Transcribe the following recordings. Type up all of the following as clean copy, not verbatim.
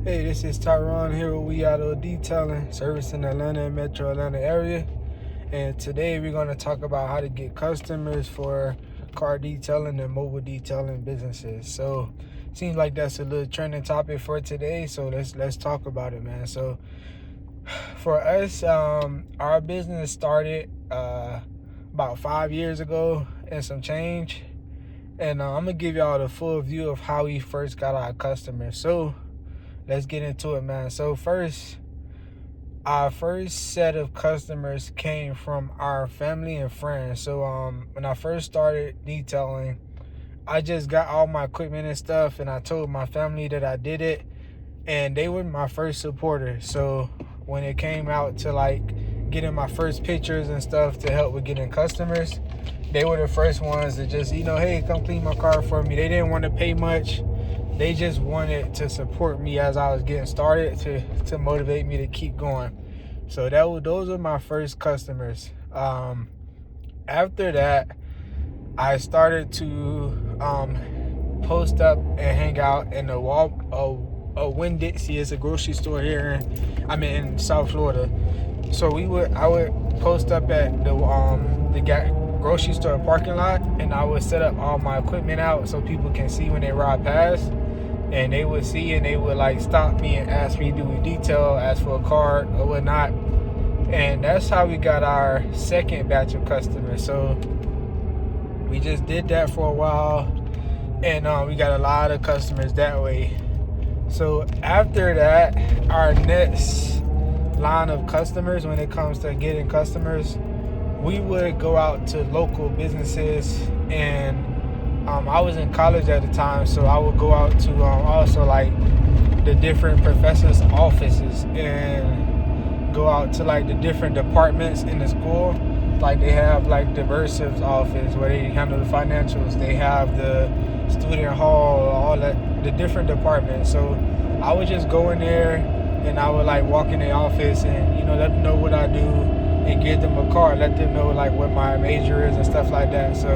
Hey, this is Tyrone here with We Auto Detailing, service in Atlanta and Metro Atlanta area. And today we're going to talk about how to get customers for car detailing and mobile detailing businesses. So, seems like that's a little trending topic for today. So let's talk about it, man. So, for us, our business started about 5 years ago and some change. And I'm gonna give y'all the full view of how we first got our customers. So let's get into it, man. So first, our first set of customers came from our family and friends. So when I first started detailing, I just got all my equipment and stuff, and I told my family that I did it, and they were my first supporters. So when it came out to like getting my first pictures and stuff to help with getting customers, they were the first ones to just, hey, come clean my car for me. They didn't want to pay much. They just wanted to support me as I was getting started to motivate me to keep going. So those were my first customers. After that, I started to post up and hang out in the Winn-Dixie. It's a grocery store here. I'm in South Florida. So I would post up at the grocery store parking lot, and I would set up all my equipment out so people can see when they ride past, and they would see and they would like stop me and ask me, do we detail, ask for a card or whatnot. And that's how we got our second batch of customers. So we just did that for a while, and we got a lot of customers that way. So after that, our next line of customers, when it comes to getting customers, we would go out to local businesses. And I was in college at the time, so I would go out to also like the different professors' offices and go out to like the different departments in the school. Like they have like the Versives office where they handle the financials. They have the student hall, all that, the different departments. So I would just go in there and I would like walk in the office and let them know what I do and give them a card, let them know like what my major is and stuff like that. So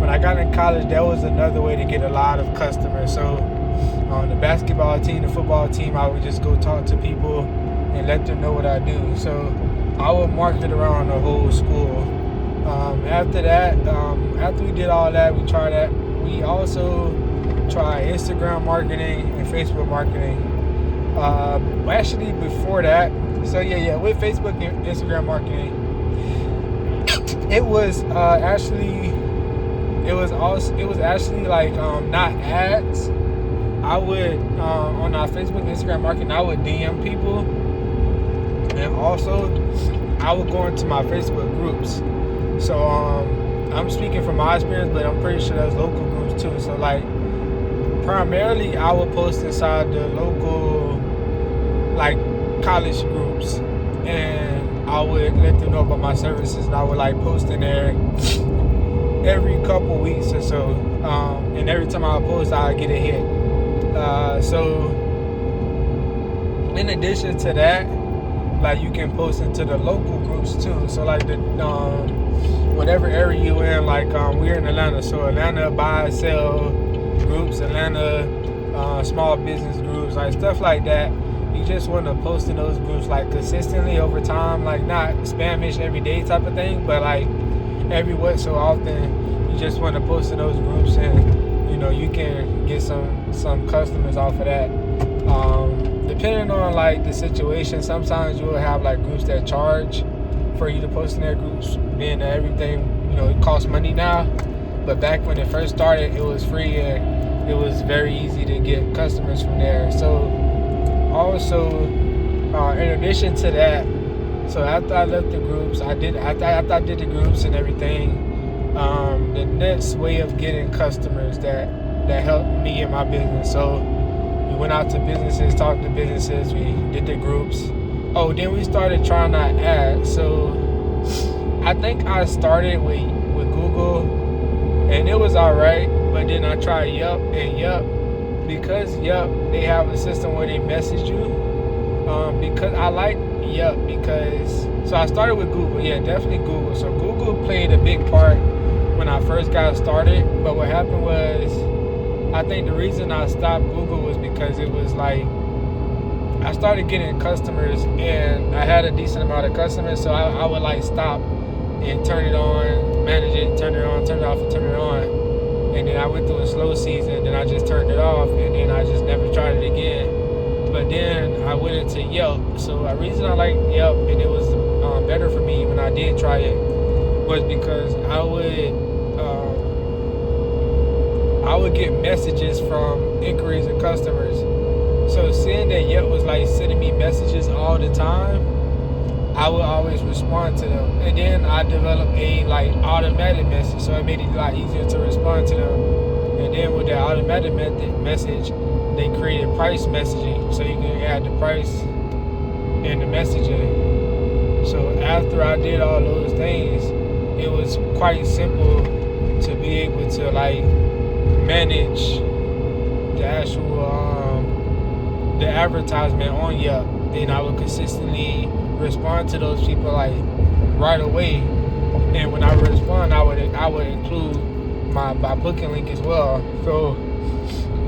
when I got in college, that was another way to get a lot of customers. So on the basketball team, the football team, I would just go talk to people and let them know what I do. So I would market around the whole school. After that, after we did all that, we also tried Instagram marketing and Facebook marketing. Actually, before that, so with Facebook and Instagram marketing, it was actually like not ads. I would on our Facebook and Instagram marketing, I would DM people, and also I would go into my Facebook groups. So I'm speaking from my experience, but I'm pretty sure there's local groups too. So like primarily I would post inside the local like college groups, and I would let them know about my services, and I would like post in there every couple weeks or so. And every time I would post, I would get a hit. So in addition to that, like you can post into the local groups too. So like the whatever area you in, like we're in Atlanta, so Atlanta buy sell groups, Atlanta small business groups, like stuff like that. You just want to post in those groups like consistently over time, like not spamish every day type of thing, but like every what so often you just want to post in those groups, and you can get some customers off of that. Depending on like the situation, sometimes you will have like groups that charge for you to post in their groups, being that everything it costs money now. But back when it first started, it was free and it was very easy to get customers from there. So also in addition to that, so after I left the groups, after I did the groups and everything, the next way of getting customers that helped me in my business. So we went out to businesses, talked to businesses, we did the groups. Oh, then we started trying out ads. So I think I started with Google, and it was alright, but then I tried Yelp, and because Yelp, they have a system where they message you. Because I like Yelp so I started with Google. Yeah, definitely Google. So Google played a big part when I first got started. But what happened was, I think the reason I stopped Google was because it was like I started getting customers, and I had a decent amount of customers, so I would like stop and turn it on, manage it, turn it on, turn it off, and turn it on. And then I went through a slow season, then I just turned it off, and then I just never tried it again. But then I went into Yelp. So the reason I like Yelp, and it was better for me when I did try it, was because I would get messages from inquiries of customers. So seeing that Yelp was like sending me messages all the time, I would always respond to them. And then I developed a like automatic message, so it made it a lot easier to respond to them. And then with that automatic message, they created price messaging, so you can add the price and the messaging. So after I did all those things, it was quite simple to be able to like manage the actual the advertisement on Yelp. Then I would consistently respond to those people like right away, and when I would respond, I would include my booking link as well. So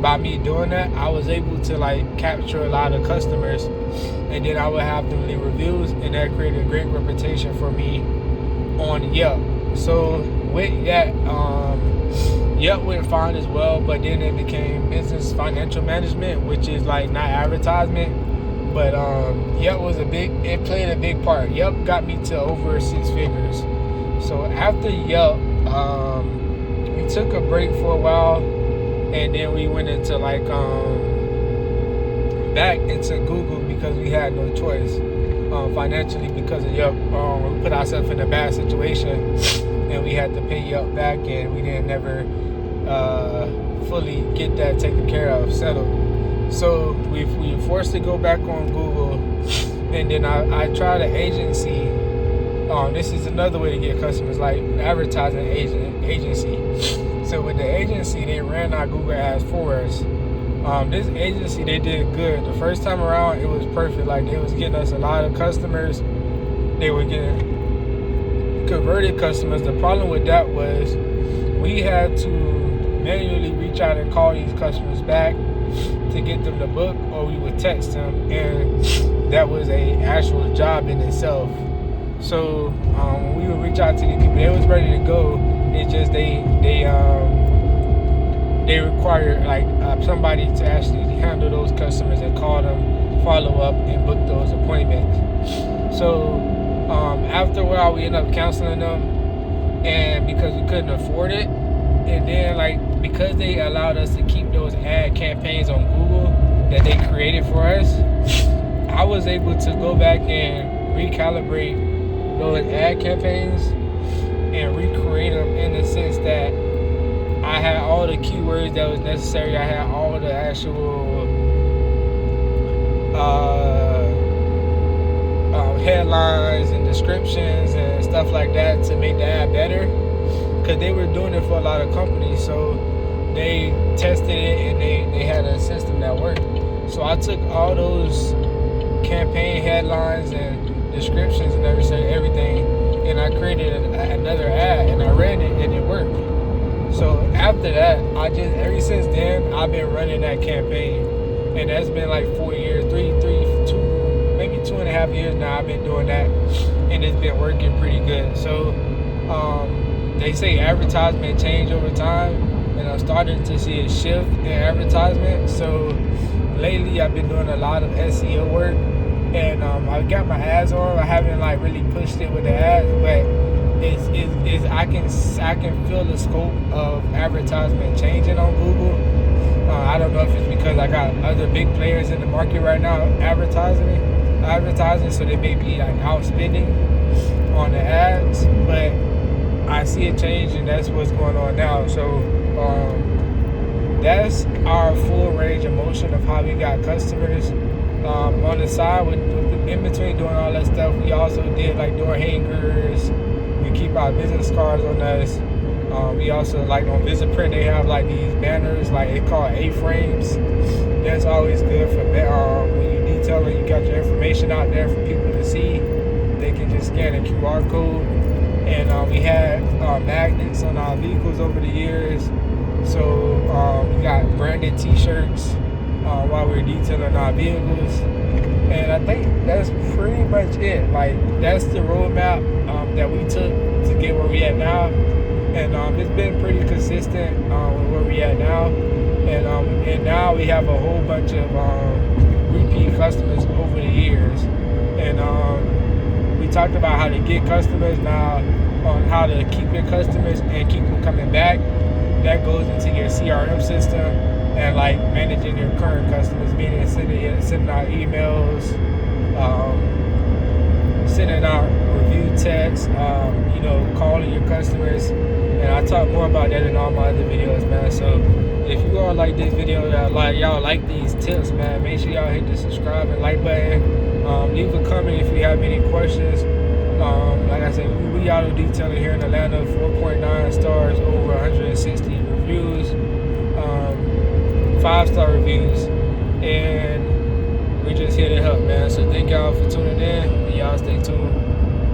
by me doing that, I was able to like capture a lot of customers, and then I would have them leave reviews, and that created a great reputation for me on Yelp. So with that, Yelp went fine as well, but then it became business financial management, which is like not advertisement. But Yelp it played a big part. Yelp got me to over 6 figures. So after Yelp, we took a break for a while, and then we went into like back into Google because we had no choice financially because of Yelp. We put ourselves in a bad situation, and we had to pay Yelp back, and we didn't never fully get that taken care of, settled. So we were forced to go back on Google, and then I tried an agency. This is another way to get customers, like advertising agency. So with the agency, they ran our Google ads for us. This agency, they did good. The first time around, it was perfect. Like they was getting us a lot of customers. They were getting converted customers. The problem with that was we had to manually reach out and call these customers back to get them to book, or we would text them, and that was a actual job in itself. So when we would reach out to these people, they was ready to go. It's just they require like somebody to actually handle those customers and call them, follow up, and book those appointments. So after a while, we ended up canceling them, and because we couldn't afford it. And then like because they allowed us to keep those ad campaigns on Google that they created for us, I was able to go back and recalibrate those ad campaigns and recreate them in the sense that I had all the keywords that was necessary. I had all the actual headlines and descriptions and stuff like that to make the ad better, because they were doing it for a lot of companies. So they tested it, and they had a system that worked. So I took all those campaign headlines and descriptions and everything, and I created another ad, and I ran it, and it worked. So after that, ever since then, I've been running that campaign, and that's been like 4 years, maybe 2.5 years now. I've been doing that, and it's been working pretty good. So they say advertisement change over time, and I'm starting to see a shift in advertisement. So lately, I've been doing a lot of SEO work, and I got my ads on. I haven't like really pushed it with the ads, but I can feel the scope of advertisement changing on Google. I don't know if it's because I got other big players in the market right now advertising, so they may be like outspending on the ads, but I see it changing. That's what's going on now. So that's our full range of motion of how we got customers. On the side, in between doing all that stuff, we also did like door hangers. We keep our business cards on us. We also, like on VisitPrint, they have like these banners, like they call A-frames. That's always good for when you detailing. You got your information out there for people to see. They can just scan a QR code. And we had magnets on our vehicles over the years. So we got branded T-shirts. while we're detailing our vehicles. And I think that's pretty much it. Like, that's the roadmap that we took to get where we at now. And it's been pretty consistent with where we at now. And now we have a whole bunch of repeat customers over the years. And we talked about how to get customers. Now on how to keep your customers and keep them coming back. That goes into your CRM system and like managing your current customers, meaning sending out emails, sending out review texts, calling your customers. And I talk more about that in all my other videos, man. So if you all like this video, y'all like these tips, man, make sure y'all hit the subscribe and like button. Leave a comment if you have any questions. Like I said, we auto detailing here in Atlanta, 4.9 stars, over 160 reviews, 5-star reviews, and we're just here to help, man. So thank y'all for tuning in, and y'all stay tuned.